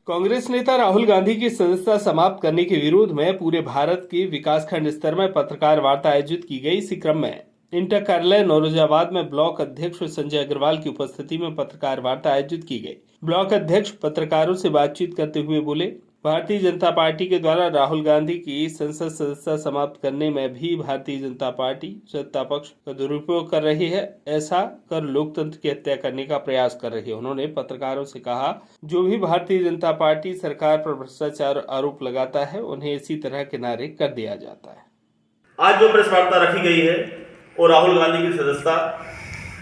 कांग्रेस नेता राहुल गांधी की सदस्यता समाप्त करने के विरोध में पूरे भारत के विकासखंड स्तर में पत्रकार वार्ता आयोजित की गई। इसी क्रम में इंटर कार्यालय नौरोजाबाद में ब्लॉक अध्यक्ष संजय अग्रवाल की उपस्थिति में पत्रकार वार्ता आयोजित की गई। ब्लॉक अध्यक्ष पत्रकारों से बातचीत करते हुए बोले, भारतीय जनता पार्टी के द्वारा राहुल गांधी की संसद सदस्यता समाप्त करने में भी भारतीय जनता पार्टी सत्ता पक्ष का दुरुपयोग कर रही है। ऐसा कर लोकतंत्र की हत्या करने का प्रयास कर रही है। उन्होंने पत्रकारों से कहा, जो भी भारतीय जनता पार्टी सरकार पर भ्रष्टाचार आरोप लगाता है, उन्हें इसी तरह किनारे कर दिया जाता है। आज जो प्रेस वार्ता रखी गई है वो राहुल गांधी की सदस्यता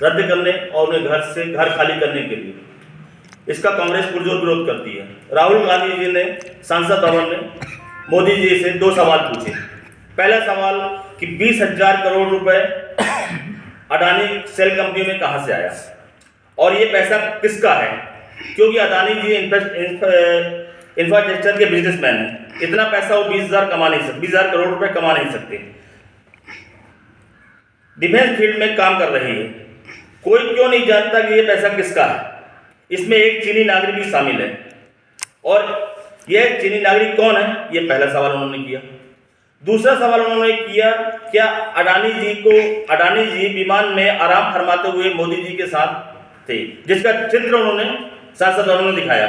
रद्द करने और उन्हें घर खाली करने के लिए, इसका कांग्रेस पुरजोर विरोध करती है। राहुल गांधी जी ने संसद भवन में मोदी जी से 2 सवाल पूछे। पहला सवाल कि 20,000 करोड़ रुपए अडानी सेल कंपनी में कहां से आया और ये पैसा किसका है, क्योंकि अडानी जी इंफ्रास्ट्रक्चर के बिजनेसमैन हैं। इतना पैसा वो 20,000 करोड़ रुपए कमा नहीं सकते। डिफेंस फील्ड में काम कर रही है, कोई क्यों नहीं जानता कि ये पैसा किसका है। इसमें एक चीनी नागरिक भी शामिल है और यह चीनी नागरिक कौन है, ये पहला सवाल उन्होंने किया। दूसरा सवाल उन्होंने किया, क्या अडानी जी विमान में आराम फरमाते हुए मोदी जी के साथ थे, जिसका चित्र उन्होंने संसद भवन में दिखाया।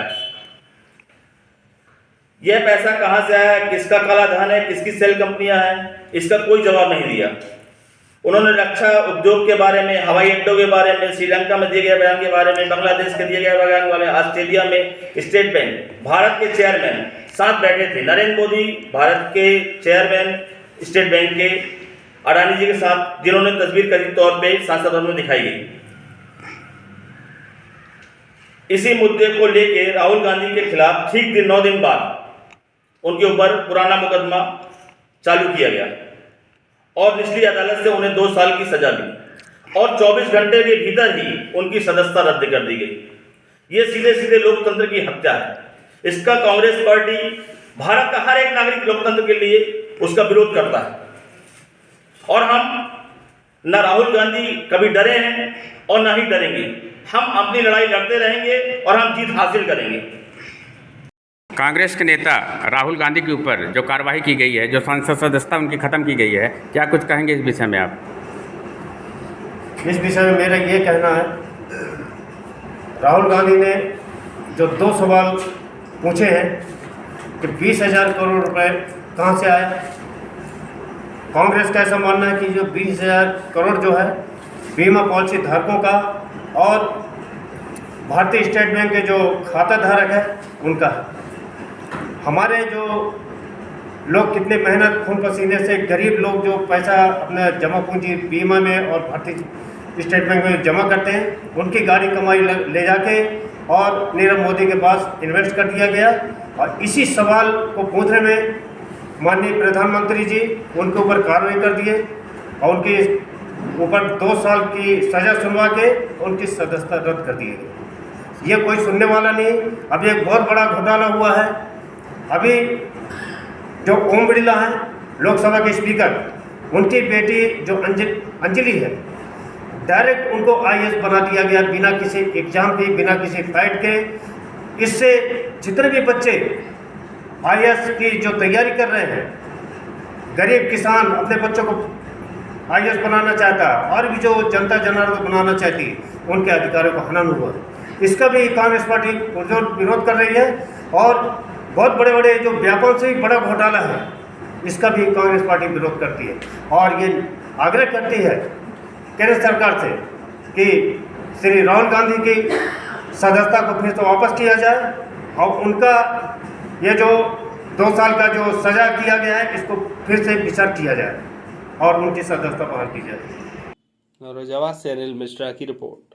यह पैसा कहां से आया, किसका काला धन है, किसकी सेल कंपनियां हैं, इसका कोई जवाब नहीं दिया। उन्होंने रक्षा उद्योग के बारे में, हवाई अड्डों के बारे में, श्रीलंका में दिए गए बयान के बारे में, बांग्लादेश के दिए गए बयान वाले, ऑस्ट्रेलिया में स्टेट बैंक, भारत के चेयरमैन साथ बैठे थे। नरेंद्र मोदी भारत के चेयरमैन स्टेट बैंक के अडानी जी के साथ, जिन्होंने तस्वीर कथित तौर पे संसद भवन में दिखाई गई। इसी मुद्दे को लेकर राहुल गांधी के खिलाफ ठीक 9 दिन बाद उनके ऊपर पुराना मुकदमा चालू किया गया और निचली अदालत से उन्हें 2 साल की सजा दी और 24 घंटे के भीतर ही उनकी सदस्यता रद्द कर दी गई। ये सीधे सीधे लोकतंत्र की हत्या है। इसका कांग्रेस पार्टी भारत का हर एक नागरिक लोकतंत्र के लिए उसका विरोध करता है और हम न राहुल गांधी कभी डरे हैं और न ही डरेंगे। हम अपनी लड़ाई लड़ते रहेंगे और हम जीत हासिल करेंगे। कांग्रेस के नेता राहुल गांधी के ऊपर जो कार्रवाई की गई है, जो संसद सदस्यता उनकी ख़त्म की गई है, क्या कुछ कहेंगे इस विषय में आप? इस विषय में मेरा ये कहना है, राहुल गांधी ने जो 2 सवाल पूछे हैं कि 20,000 करोड़ रुपए कहाँ से आए। कांग्रेस का ऐसा मानना है कि जो 20,000 करोड़ जो है बीमा पॉलिसी धारकों का और भारतीय स्टेट बैंक के जो खाता धारक है उनका है। हमारे जो लोग कितने मेहनत खून पसीने से, गरीब लोग जो पैसा अपना जमा पूंजी बीमा में और भारतीय स्टेट बैंक में जमा करते हैं, उनकी गाड़ी कमाई ले जाके और नीरव मोदी के पास इन्वेस्ट कर दिया गया। और इसी सवाल को पूछने में माननीय प्रधानमंत्री जी उनके ऊपर कार्रवाई कर दिए और उनके ऊपर 2 साल की सज़ा सुनवा के उनकी सदस्यता रद्द कर दी गई। ये कोई सुनने वाला नहीं। अभी एक बहुत बड़ा घोटाला हुआ है। अभी जो ओम बिरला हैं लोकसभा के स्पीकर, उनकी बेटी जो अंजलि है, डायरेक्ट उनको IAS बना दिया गया बिना किसी एग्जाम के, बिना किसी फाइट के। इससे जितने भी बच्चे IAS की जो तैयारी कर रहे हैं, गरीब किसान अपने बच्चों को IAS बनाना चाहता और भी जो जनता जनार्दन बनाना चाहती है, उनके अधिकारों को हनन हुआ। इसका भी कांग्रेस पार्टी विरोध कर रही है और बहुत बड़े बड़े जो व्यापक से बड़ा घोटाला है, इसका भी कांग्रेस पार्टी विरोध करती है और ये आग्रह करती है केंद्र सरकार से कि श्री राहुल गांधी की सदस्यता को फिर तो वापस किया जाए और उनका ये जो 2 साल का जो सजा किया गया है, इसको फिर से विचार किया जाए और उनकी सदस्यता बहाल की जाए। नौरोजाबाद से अनिल मिश्रा की रिपोर्ट।